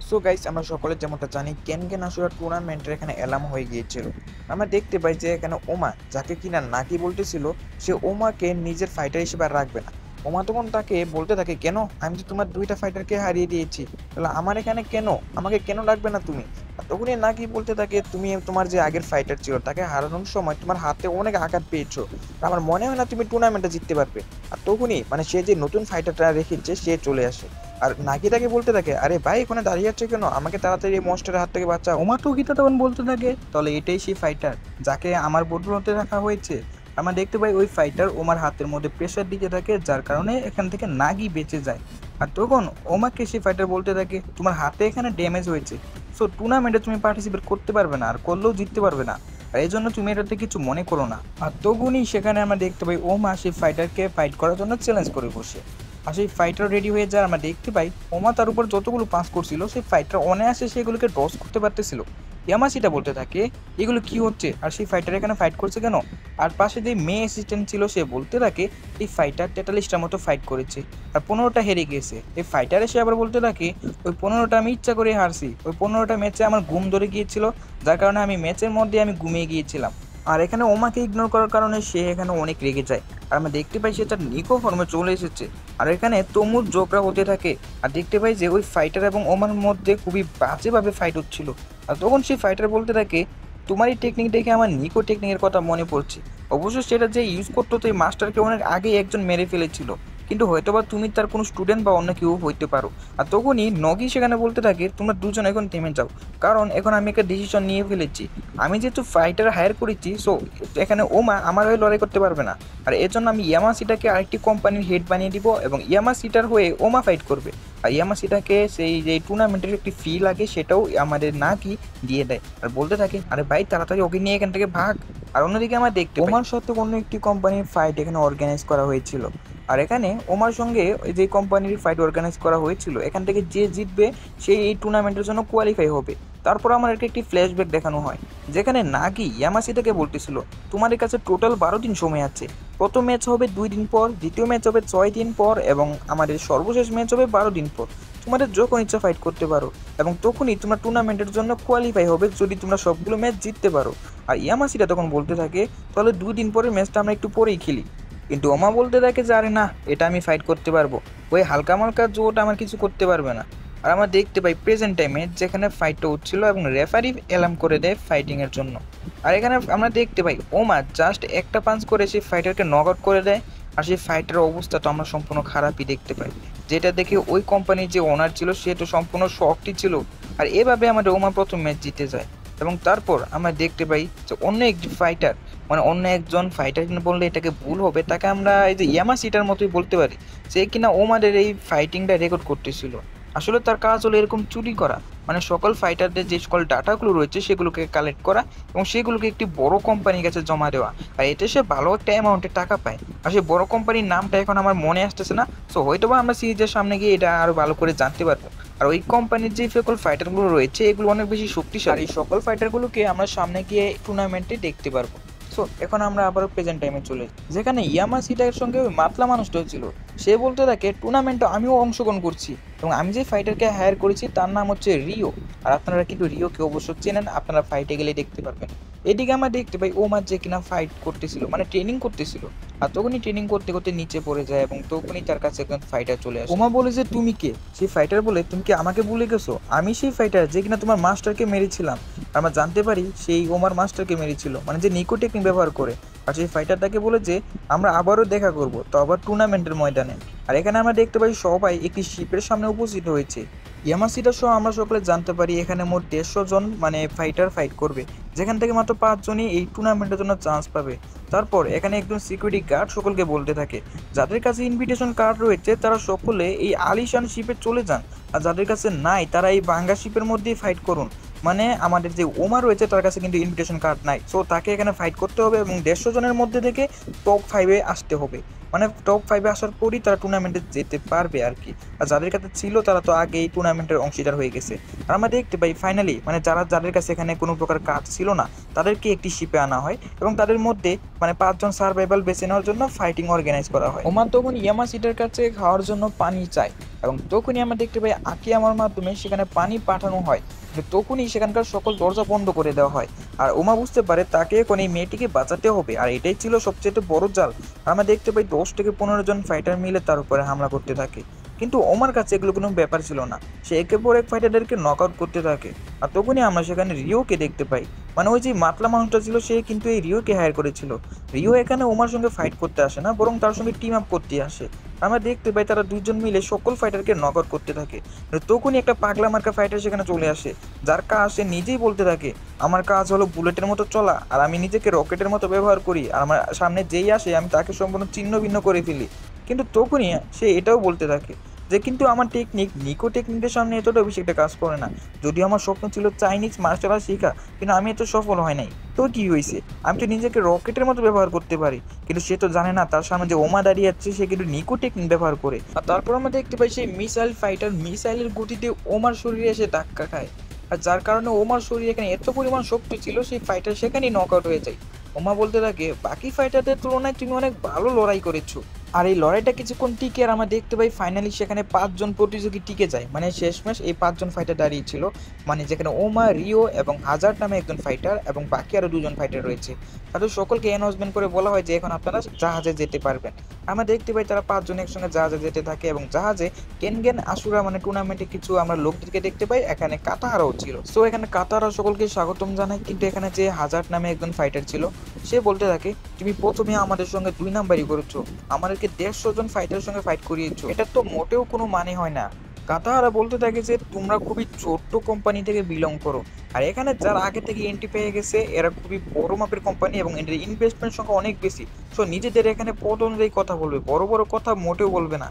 সো গাইস, আমরা সকলে যেমনটা জানি কেনগেন আশুরা টুর্নামেন্টের এখানে এলাম হয়ে গিয়েছিল। আমরা দেখতে পাই যে এখানে ওমা, যাকে কিনা নাকি বলতেছিল, সে ওমাকে নিজের ফাইটার হিসেবে আর রাখবে না। ওমা তখন তাকে বলতে থাকে, কেন, আমি তো তোমার দুইটা ফাইটারকে হারিয়ে দিয়েছি, তাহলে আমার এখানে কেন, আমাকে কেন রাখবে না তুমি? আর তখনই নাকি বলতে থাকে, তুমি তোমার যে আগের ফাইটার ছিল তাকে হারানোর সময় তোমার হাতে অনেক আঘাত পেয়েছো, আমার মনে হয় না তুমি টুর্নামেন্টটা জিততে পারবে। আর তখনই মানে সে যে নতুন ফাইটারটা রেখেছে সে চলে আসে। আর নাকি তাকে বলতে থাকে, আরে ভাই এখানে দাঁড়িয়ে যাচ্ছে কেন, আমাকে তাড়াতাড়ি এই মনস্টারের হাত থেকে বাঁচাও। ওমা তো গীতা তখন বলতে থাকে, তাহলে এটাই সেই ফাইটার যাকে আমার বদলতে রাখা হয়েছে। আমরা দেখতে পাই ওই ফাইটার ওমার হাতের মধ্যে প্রেসার দিতে থাকে, যার কারণে এখান থেকে নাগি বেঁচে যায়। আর তখন ওমাকে সেই ফাইটার বলতে থাকে, তোমার হাতে এখানে ড্যামেজ হয়েছে, সো টুর্নামেন্টে তুমি পার্টিসিপেট করতে পারবে না, আর করলেও জিততে পারবে না, আর এই জন্য তুমি এটাতে কিছু মনে করো না। আর তখনই সেখানে আমরা দেখতে পাই ওমা সেই ফাইটারকে ফাইট করার জন্য চ্যালেঞ্জ করে বসে। আর সেই ফাইটার রেডি হয়ে যায়। আমরা দেখতে পাই ওমা তার উপর যতগুলো পাস করছিল সেই ফাইটার অনায়াসে সেগুলোকে ডস করতে পারতেছিল। ইয়ামাসিটা বলতে থাকে, এগুলো কি হচ্ছে, আর সেই ফাইটার এখানে ফাইট করছে কেন? আর পাশে যে মেয়ে অ্যাসিস্ট্যান্ট ছিল সে বলতে থাকে, এই ফাইটার 43টার মতো ফাইট করেছে আর 15টা হেরে গিয়েছে। এই ফাইটার এসে আবার বলতে থাকে, ওই 15টা আমি ইচ্ছা করে হারছি, ওই 15টা ম্যাচে আমার ঘুম ধরে গিয়েছিল, যার কারণে আমি ম্যাচের মধ্যে আমি ঘুমিয়ে গিয়েছিলাম। আর এখানে ওমাকে ইগনোর করার কারণে সে এখানে অনেক রেগে যায়। আর আমরা দেখতে পাই সে তার নিকো ফর্মে চলে এসেছে। আর এখানে তমুর ঝগড়া হতে থাকে। আর দেখতে পাই যে ওই ফাইটার এবং ওমার মধ্যে খুবই বাজেভাবে ফাইট হচ্ছিল। আর তখন সেই ফাইটার বলতে থাকে, তোমার এই টেকনিক দেখে আমার নিকো টেকনিকের কথা মনে পড়ছে। অবশ্য সেটা যে ইউজ করতো তো এই মাস্টারকে অনেক আগে একজন মেরে ফেলেছিল, কিন্তু হয়তোবা তুমি তার কোনো স্টুডেন্ট বা অন্য কেউ হইতে পারো। আর তখনই নগি সেখানে বলতে থাকে, তোমরা দুজন এখন থেমে যাও, কারণ এখন আমি একটা ডিসিশন নিয়ে ফেলেছি। আমি যেহেতু ফাইটার হায়ার করেছি, সো এখানে ওমা আমার হয়ে লড়াই করতে পারবে না। আর এর জন্য আমি ইয়ামাসিটাকে আরেকটি কোম্পানির হেড বানিয়ে দিব এবং ইয়ামাসিটার হয়ে ওমা ফাইট করবে। আর ইয়ামাসিটাকে সেই যে টুর্নামেন্টের একটি ফি লাগে সেটাও আমাদের নাকি দিয়ে দেয়, আর বলতে থাকে আরে ভাই তাড়াতাড়ি ওকে নিয়ে এখান থেকে ভাগ। আর অন্যদিকে আমরা দেখতে ওমার সাথে অন্য একটি কোম্পানির ফাইট এখানে অর্গানাইজ করা হয়েছিল, আর এখানে ওমার সঙ্গে যে কোম্পানির ফাইট অর্গানাইজ করা হয়েছিল এখান থেকে যে জিতবে সেই এই টুর্নামেন্টের জন্য কোয়ালিফাই হবে। তারপর আমাদেরকে একটি ফ্ল্যাশব্যাক দেখানো হয় যেখানে নাগি ইয়ামাসিটাকে বলতেছিল তোমাদের কাছে টোটাল 12 দিন সময় আছে, প্রথম ম্যাচ হবে 2 দিন পর, দ্বিতীয় ম্যাচ হবে 6 দিন পর এবং আমাদের সর্বশেষ ম্যাচ হবে 12 দিন পর। তোমাদের যখন ইচ্ছা ফাইট করতে পারো এবং তখনই তোমরা টুর্নামেন্টের জন্য কোয়ালিফাই হবে যদি তোমরা সবগুলো ম্যাচ জিততে পারো। আর ইয়ামাসিটা তখন বলতে থাকে তাহলে 2 দিন পরের ম্যাচটা আমরা একটু পরেই খেলি, কিন্তু ওমা বলতে থাকে যে আরে না এটা আমি ফাইট করতে পারবো, ওই হালকা মালকা জোট আমার কিছু করতে পারবে না। আর আমরা দেখতে পাই প্রেজেন্ট টাইমে যেখানে ফাইটটা হচ্ছিল এবং রেফারি অ্যালার্ম করে দেয় ফাইটিংয়ের জন্য। আর এখানে আমরা দেখতে পাই ওমা জাস্ট একটা পাঞ্চ করে সেই ফাইটারকে নক আউট করে দেয়, আর সেই ফাইটারের অবস্থা তো আমরা সম্পূর্ণ খারাপই দেখতে পাই, যেটা দেখে ওই কোম্পানির যে ওনার ছিল সে তো সম্পূর্ণ শকটি ছিল। আর এভাবে আমাদের ওমা প্রথম ম্যাচ জিতে যায় এবং তারপর আমরা দেখতে পাই যে অন্য একটি ফাইটার মানে অন্য একজন ফাইটার কিনা বললে এটাকে ভুল হবে, তাকে আমরা এই যে ইয়ামাসিটার মতোই বলতে পারি, সে কিনা ওমাদের এই ফাইটিংটা রেকর্ড করতেছিল। আসলে তার কাজ হলো এরকম চুরি করা, মানে সকল ফাইটারদের যে সকল ডাটাগুলো রয়েছে সেগুলোকে কালেক্ট করা এবং সেগুলোকে একটি বড় কোম্পানির কাছে জমা দেওয়া, আর এতে সে ভালো একটা অ্যামাউন্টের টাকা পায়। আর সেই বড় কোম্পানির নামটা এখন আমার মনে আসতেছে না, সো হয়তো বা আমরা সিরিজের সামনে গিয়ে এটা আরও ভালো করে জানতে পারবো। আর ওই কোম্পানির যে সকল ফাইটারগুলো রয়েছে এগুলো অনেক বেশি শক্তিশালী, এই সকল ফাইটারগুলোকে আমরা সামনে গিয়ে টুর্নামেন্টে দেখতে পারবো। সো এখন আমরা আবারও প্রেজেন্ট টাইমে চলে যাই, যেখানে ইয়ামাসিটার সঙ্গে ওই মাতলা মানুষটা হয়েছিল, সে বলতে থাকে টুর্নামেন্টে আমিও অংশগ্রহণ করছি এবং আমি যে ফাইটারকে হায়ার করেছি তার নাম হচ্ছে রিও। আর আপনারা কিন্তু রিওকে অবশ্য চেনেন, আপনারা ফাইটে গেলে দেখতে পারবেন। এদিকে আমরা দেখতে পাই ওমার যে কিনা ফাইট করতেছিল মানে ট্রেনিং করতেছিল, আর তখনই ট্রেনিং করতে করতে নিচে পড়ে যায় এবং তখনই তার কাছে একজন ফাইটার চলে আসে। ওমা বলে যে তুমি কে? সেই ফাইটার বলে তুমি কি আমাকে ভুলে গেছো? আমি সেই ফাইটার যে কিনা তোমার মাস্টারকে মেরেছিলাম। আমরা জানতে পারি সেই ওমার মাস্টারকে মেরেছিল, মানে যে নিকো টেকনিক ব্যবহার করে। আর সেই ফাইটারটাকে বলে যে আমরা আবারও দেখা করব, তো আবার টুর্নামেন্টের ময়দানে। আর এখানে আমরা দেখতে পাই সবাই একটি শিপের সামনে উপস্থিত হয়েছে। ইয়ামাসিটা সহ আমরা সকলে জানতে পারি এখানে মোট 150 জন মানে ফাইটার ফাইট করবে, যেখান থেকে মাত্র 5 জনই এই টুর্নামেন্টের জন্য চান্স পাবে। তারপর এখানে একজন সিকিউরিটি গার্ড সকলকে বলতে থাকে যাদের কাছে ইনভিটেশন কার্ড রয়েছে তারা সকলে এই আলিশান শিপে চলে যান, আর যাদের কাছে নাই তারা এই ভাঙ্গা শিপের মধ্যেই ফাইট করুন। মানে আমাদের যে ওমা রয়েছে তার কাছে কিন্তু ইনভিটেশন কার্ড নাই, সো তাকে এখানে ফাইট করতে হবে এবং 150 জনের মধ্যে থেকে টপ 5-এ আসতে হবে, মানে টপ 5-এ আসার পরই তারা টুর্নামেন্টে যেতে পারবে আর কি। আর যাদের কাছে ছিল তারা তো আগে এই টুর্নামেন্টের অংশীদার হয়ে গেছে। আর আমরা দেখতে পাই ফাইনালি মানে যাদের কাছে এখানে কোনো প্রকার কার্ড ছিল না তাদেরকে একটি শিপে আনা হয় এবং তাদের মধ্যে মানে 5 জন সার্ভাইভাল বেছে নেওয়ার জন্য ফাইটিং অর্গানাইজ করা হয়। ওমা তখন ইয়ামাসিটার কাছে খাওয়ার জন্য পানি চায় এবং তখনই আমরা দেখতে পাই আকিয়ামার মাধ্যমে সেখানে পানি পাঠানো হয়, তখনই সেখানকার সকল দরজা বন্ধ করে দেওয়া হয়। আর ওমা বুঝতে পারে তাকে এখন এই মেয়েটিকে বাঁচাতে হবে, আর এটাই ছিল সবচেয়ে বড় জাল। আমরা দেখতে পাই 10 থেকে 15 জন ফাইটার মিলে তার উপরে হামলা করতে থাকে, কিন্তু ওমার কাছে এগুলো কোনো ব্যাপার ছিল না, সে একের পর এক ফাইটারদেরকে নক আউট করতে থাকে। আর তখনই আমরা সেখানে রিওকে দেখতে পাই, মানে ওই যে মাতলা মানুষটা ছিল সে কিন্তু এই রিওকে হায়ার করেছিল। রিও এখানে ওমার সঙ্গে ফাইট করতে আসে না, বরং তার সঙ্গে টিম আপ করতে আসে। আমরা দেখতে পাই তারা দুইজন মিলে সকল ফাইটারকে নক আউট করতে থাকে। তখনই একটা পাগলা মার্কা ফাইটার সেখানে চলে আসে, যার কাজ সে নিজেই বলতে থাকে আমার কাজ হলো বুলেটের মতো চলা, আর আমি নিজেকে রকেটের মতো ব্যবহার করি, আর আমার সামনে যেই আসে আমি তাকে সম্পূর্ণ ছিন্ন ভিন্ন করে ফেলি। কিন্তু তখনই সে এটাও বলতে থাকে যে কিন্তু আমার টেকনিক নিকো টেকনিকের সামনে এতটা বেশি একটা কাজ করে না, যদিও আমার স্বপ্ন ছিল চাইনিজ মার্শাল আর্ট শেখা, কিন্তু আমি এত সফল হয় নাই। তো কি হয়েছে, আমি তো নিজেকে রকেটের মতো ব্যবহার করতে পারি, কিন্তু সে তো জানে না তার সামনে যে ওমা দাঁড়িয়ে আছে সে কিন্তু নিকো টেকনিক ব্যবহার করে। আর তারপর আমরা দেখতে পাই সেই মিসাইল ফাইটার মিসাইলের গতিতে ওমার শরীরে এসে ধাক্কা খায়, আর যার কারণে ওমার শরীরে এখানে এত পরিমাণ শক্তি ছিল সেই ফাইটার সেখানেই নক আউট হয়ে যায়। ওমা বলতে থাকে বাকি ফাইটারদের তুলনায় তুমি অনেক ভালো লড়াই করেছো। আর এই লড়াইটা কিছুক্ষণ টিকে আর আমরা দেখতে পাই ফাইনালি সেখানে 5 জন প্রতিযোগী টিকে যায়, মানে শেষমেশ এই 5 জন ফাইটার দাঁড়িয়েছিল, মানে যেখানে ওমা রিও এবং হাজার নামে একজন ফাইটার এবং বাকি আরও 2 জন ফাইটার রয়েছে। তাদের সকলকে অ্যানাউন্সমেন্ট করে বলা হয় যে এখন আপনারা জাহাজে যেতে পারবেন। আমরা দেখতে পাই তারা 5 জন একসঙ্গে জাহাজে যেতে থাকে এবং জাহাজে কেনগেন আশুরা মানে টুর্নামেন্টে কিছু আমরা লোকদেরকে দেখতে পাই, এখানে কাতাহারাও ছিল। সো এখানে কাতাহারা সকলকে স্বাগতম জানায়, কিন্তু এখানে যে হাজার নামে একজন ফাইটার ছিল সে বলতে থাকে তুমি প্রথমে আমাদের সঙ্গে 2 নাম্বারই করেছো, আমাদেরকে 150 জন ফাইটারের সঙ্গে ফাইট করিয়েছো, এটা তো মোটেও কোনো মানে হয় না। কাতাহারা বলতে থাকে যে তোমরা খুবই ছোট্ট কোম্পানি থেকে বিলং করো, আর এখানে যারা আগে থেকে এন্ট্রি পেয়ে গেছে এরা খুবই বড় মাপের কোম্পানি এবং এদের ইনভেস্টমেন্ট সংখ্যা অনেক বেশি। সো নিজেদের এখানে পদ অনুযায়ী কথা বলবে, বড় বড় কথা মোটেও বলবে না।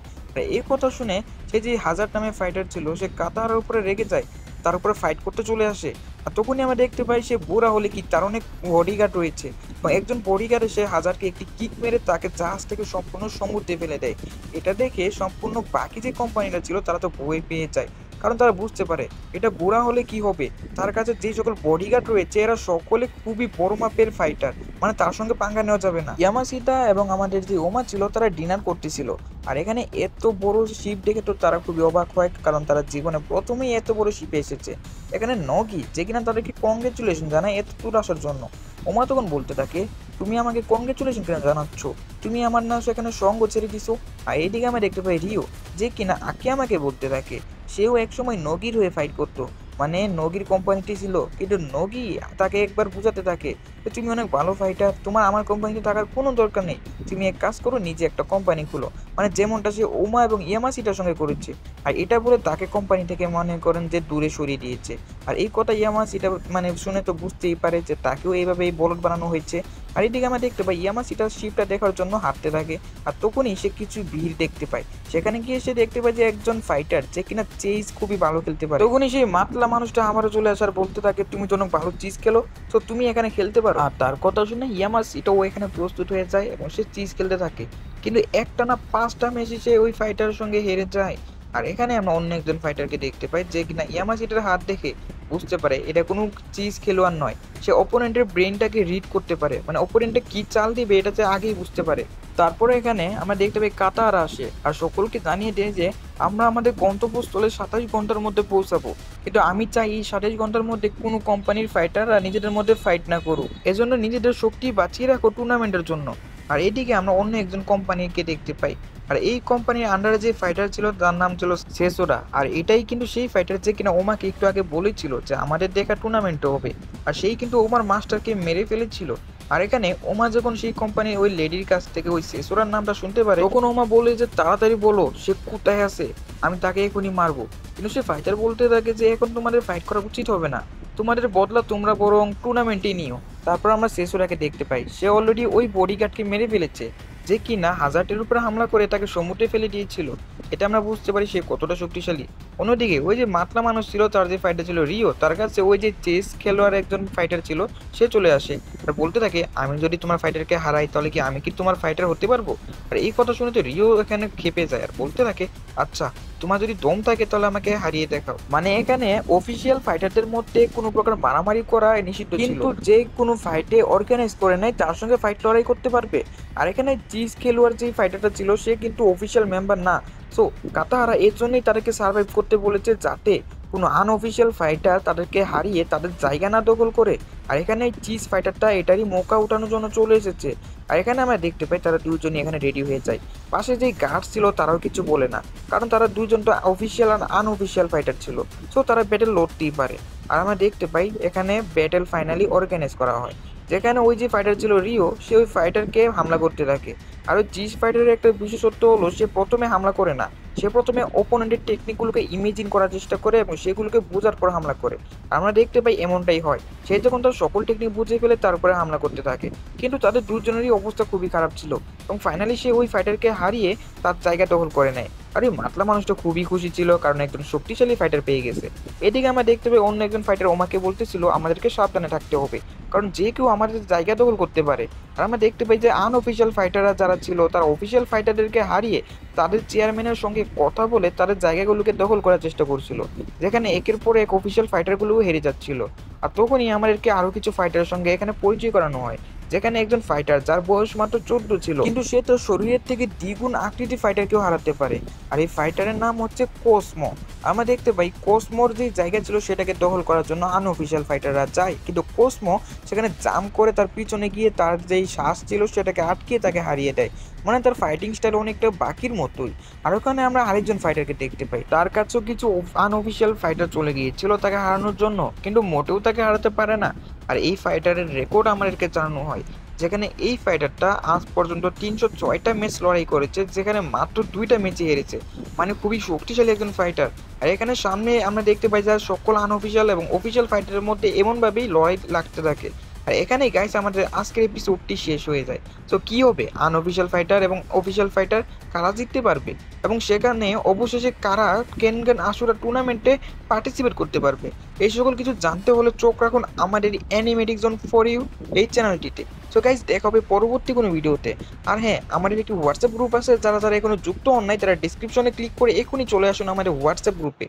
এই কথা শুনে সে যে হাজার নামে ফাইটার ছিল সে কাতাহারার উপরে রেগে যায়, তার উপরে ফাইট করতে চলে আসে। আর তখনই আমরা দেখতে পাই সে বুড়া হলে কি তার অনেক বডিগার্ড রয়েছে, এবং একজন বডিগার্ড এসে হাজারকে একটি কিক মেরে তাকে জাহাজ থেকে সম্পূর্ণ সমুদ্রে ফেলে দেয়। এটা দেখে সম্পূর্ণ বাকি যে কোম্পানিটা ছিল তারা তো ভয় পেয়ে যায়, কারণ তারা বুঝতে পারে এটা বুড়া হলে কি হবে। তার কাছে যে সকল বডিগার্ড রয়েছে এরা সকলে খুবই বড় মাপের ফাইটার, মানে তার সঙ্গে পাঙ্গা নেওয়া যাবে না। ইয়ামাসিতা এবং আমাদের যে ওমা ছিল তারা ডিনার করতেছিল, আর এখানে এত বড় শিপ দেখে তো তারা খুবই অবাক হয়, কারণ তারা জীবনে প্রথমেই এত বড় শিপে এসেছে। এখানে নগি যে কিনা তাদেরকে কংগ্রেচুলেশন জানায় এত দূর আসার জন্য। ওমা তখন বলতে থাকে, তুমি আমাকে কংগ্রেচুলেশন কেন জানাচ্ছ, তুমি আমার না সেখানে সঙ্গ ছেড়ে দিছো। আর এইদিকে আমি দেখতে পাই রিও যে কিনা আকে আমাকে বলতে থাকে সেও একসময় নগির হয়ে ফাইট করতো, মানে নগির কোম্পানিটি ছিল, কিন্তু নগি তাকে একবার বুঝাতে থাকে যে তুমি অনেক ভালো ফাইটার, তোমার আমার কোম্পানিতে থাকার কোনো দরকার নেই, তুমি এক কাজ করো নিজে একটা কোম্পানি খুলো, মানে যেমনটা সে ওমা এবং ইয়ামাসিটার সঙ্গে করেছে। আর এটা বলে তাকে কোম্পানি থেকে মনে করেন যে দূরে সরিয়ে দিয়েছে। আর এই কথা ইয়ামাসিটা মানে শুনে তো বুঝতেই পারে যে তাকেও এইভাবে এই বলদ বানানো হয়েছে। আর এদিকে আমরা দেখতে পাই ইয়ামাসিটা শিপটা দেখার জন্য হাঁটতে থাকে, আর তখনই সে কিছু ভিড় দেখতে পায়। সেখানে গিয়ে সে দেখতে পায় যে একজন ফাইটার যে কিনা চেজ খুবই ভালো খেলতে পারে। তখনই সেই মাতলা মানুষটা আমারও চলে আসার বলতে থাকে, তুমি তো অনেক ভালো চিজ খেলো, তো তুমি এখানে খেলতে পারো। আর তার কথা শুনে ইয়ামাসিটাও এখানে প্রস্তুত হয়ে যায় এবং সে চিজ খেলতে থাকে, কিন্তু একটানা 5টা ম্যাচে সে ওই ফাইটারের সঙ্গে হেরে যায়। আর এখানে আমরা অন্য একজন ফাইটারকে দেখতে পাই যে কিনা ইয়ামাসিটার হাত দেখে বুঝতে পারে এটা কোনো চিজ খেলোয়াড় নয়, সে অপোনেন্টের ব্রেনটাকে রিড করতে পারে, মানে অপোনেন্টে কি চাল দিবে এটা সে আগেই বুঝতে পারে। তারপরে এখানে আমরা দেখতে পাই কাতাহারা আসে আর সকলকে জানিয়ে দেয় যে আমরা আমাদের গন্তব্যস্থলে 27 ঘন্টার মধ্যে পৌঁছাবো, কিন্তু আমি চাই এই 27 ঘন্টার মধ্যে কোনো কোম্পানির ফাইটাররা নিজেদের মধ্যে ফাইট না করুক, এজন্য নিজেদের শক্তি বাঁচিয়ে রাখো টুর্নামেন্টের জন্য। আর এদিকে আমরা অন্য একজন কোম্পানিকে দেখতে পাই, আর এই কোম্পানির আন্ডারে যে ফাইটার ছিল তার নাম ছিল সেসোরা। আর এটাই কিন্তু সেই ফাইটার যে কিনা ওমাকে একটু আগে বলেছিল যে আমাদের দেখা টুর্নামেন্টও হবে, আর সেই কিন্তু ওমার মাস্টারকে মেরে ফেলেছিল। আর এখানে ওমা যখন সেই কোম্পানির ওই লেডির কাছ থেকে ওই সেসোরার নামটা শুনতে পারে তখন ওমা বলে যে তাড়াতাড়ি বলো সে কোথায় আছে, আমি তাকে এখনই মারবো। কিন্তু সে ফাইটার বলতে থাকে যে এখন তোমাদের ফাইট করা উচিত হবে না, তোমাদের বদলা তোমরা বরং টুর্নামেন্টেই নিও। তারপর আমরা সেসোরাকে দেখতে পাই সে অলরেডি ওই বডিগার্ডকে মেরে ফেলেছে যে কিনা হাজারটির উপরে হামলা করে তাকে সমুদ্রে ফেলে দিয়েছিল। এটা আমরা বুঝতে পারি সে কতটা শক্তিশালী। অন্যদিকে ওই যে মাতলা মানুষ ছিল তার যে ফাইটার ছিল রিও, তার কাছে ওই যে চেস খেলোয়াড় একজন ফাইটার ছিল সে চলে আসে আর বলতে থাকে আমি যদি তোমার ফাইটারকে হারাই তাহলে কি আমি কি তোমার ফাইটার হতে পারবো। আর এই কথা শুনে তো রিও এখানে ক্ষেপে যায় আর বলতে থাকে আচ্ছা তোমার যদি দম থাকে তাহলে আমাকে হারিয়ে দেখাও। মানে এখানে অফিসিয়াল ফাইটারদের মধ্যে কোনো প্রকার মারামারি করা নিষিদ্ধ ছিল, কিন্তু যে কোনো ফাইটে অর্গানাইজ করে নেয় তার সঙ্গে ফাইট লড়াই করতে পারবে। আর এখানে চিজ খেলোয়াড় যে ফাইটারটা ছিল সে কিন্তু অফিসিয়াল মেম্বার না, সো কাতাহারা এর জন্যই তাদেরকে সার্ভাইভ করতে বলেছে যাতে কোনো আনঅফিসিয়াল ফাইটার তাদেরকে হারিয়ে তাদের জায়গা না দখল করে। আর এখানে চিজ ফাইটারটা এটারই মৌকা উঠানোর জন্য চলে এসেছে। আর এখানে আমরা দেখতে পাই তারা দুজনই এখানে রেডি হয়ে যায়। পাশে যে গার্ড ছিল তারাও কিছু বলে না, কারণ তারা দুজনটা অফিসিয়াল আর আনঅফিসিয়াল ফাইটার ছিল, সো তারা ব্যাটেল লড়তেই পারে। আর আমরা দেখতে পাই এখানে ব্যাটেল ফাইনালি অর্গানাইজ করা হয়, যেখানে ওই যে ফাইটার ছিল রিও সে ওই ফাইটারকে হামলা করতে থাকে। আর ওই চিজ ফাইটারের একটা বিশেষত্ব হলো সে প্রথমে হামলা করে না, সে প্রথমে ওপোনেন্টের টেকনিকগুলোকে ইমেজিন করার চেষ্টা করে এবং সেগুলোকে বোঝার পর হামলা করে। আমরা দেখতে পাই এমনটাই হয়, সে যখন তার সকল টেকনিক বুঝে ফেলে তারপরে হামলা করতে থাকে, কিন্তু তাদের দুজনেরই অবস্থা খুবই খারাপ ছিল এবং ফাইনালি সে ওই ফাইটারকে হারিয়ে তার জায়গা দখল করে নেয়। আর ওই মাতলা মানুষটা খুবই খুশি ছিল কারণ একজন শক্তিশালী ফাইটার পেয়ে গেছে। এদিকে আমরা দেখতে পাই অন্য একজন ফাইটার ওমাকে বলতেছিল আমাদেরকে সাবধানে থাকতে হবে, কারণ যে কেউ আমাদের জায়গা দখল করতে পারে। আর আমরা দেখতে পাই যে আনঅফিসিয়াল ফাইটাররা যারা ছিল তারা অফিসিয়াল ফাইটারদেরকে হারিয়ে তাদের চেয়ারম্যানের সঙ্গে কথা বলে তাদের জায়গাগুলোকে দখল করার চেষ্টা করছিল, যেখানে একের পর এক অফিসিয়াল ফাইটারগুলোও হেরে যাচ্ছিল। আর তখনই আমাদেরকে আরো কিছু ফাইটারের সঙ্গে এখানে পরিচয় করানো হয়, যেখানে একজন ফাইটার যার বয়স মাত্র 14 ছিল, কিন্তু সে তার শরীরের থেকে দ্বিগুণ আকৃতি ফাইটারকেও হারাতে পারে। আর এই ফাইটারের নাম হচ্ছে কোসমো। আমরা দেখতে পাই কোসমোর যে জায়গা ছিল সেটাকে দখল করার জন্য আনঅফিসিয়াল ফাইটাররা যায়, কিন্তু কোসমো সেখানে জাম্প করে তার পিছনে গিয়ে তার যেই শ্বাস ছিল সেটাকে আটকিয়ে তাকে হারিয়ে দেয়, মানে তার ফাইটিং স্টাইল অনেকটা বাকির মতোই। আর ওখানে আমরা আরেকজন ফাইটারকে দেখতে পাই, তার কাছেও কিছু আনঅফিসিয়াল ফাইটার চলে গিয়েছিল তাকে হারানোর জন্য, কিন্তু মোটেও তাকে হারাতে পারে না। আর এই ফাইটারের রেকর্ড আমাদেরকে জানানো হয়, যেখানে এই ফাইটারটা আজ পর্যন্ত 306টা ম্যাচ লড়াই করেছে, যেখানে মাত্র 2টা ম্যাচে হেরেছে, মানে খুবই শক্তিশালী একজন ফাইটার। আর এখানে সামনে আমরা দেখতে পাই যে সকল আনঅফিসিয়াল এবং অফিসিয়াল ফাইটারের মধ্যে এমনভাবেই লড়াই লাগতে থাকে, আর এখানেই গাইস আমাদের আজকের এপিসোডটি শেষ হয়ে যায়। সো কী হবে, আনঅফিসিয়াল ফাইটার এবং অফিসিয়াল ফাইটার কারা জিততে পারবে, এবং সেখানে অবশেষে কারা কেনগান আশুরা টুর্নামেন্টে পার্টিসিপেট করতে পারবে, এই সকল কিছু জানতে হলে চোখ রাখুন আমাদের অ্যানিমেটিক জোন ফর ইউ এই চ্যানেলটিতে। সো গাইস দেখা হবে পরবর্তী কোনো ভিডিওতে। আর হ্যাঁ, আমাদের একটি হোয়াটসঅ্যাপ গ্রুপ আছে, যারা যারা এখনো যুক্ত হন নাই তারা ডিসক্রিপশনে ক্লিক করে এখনই চলে আসুন আমাদের হোয়াটসঅ্যাপ গ্রুপে।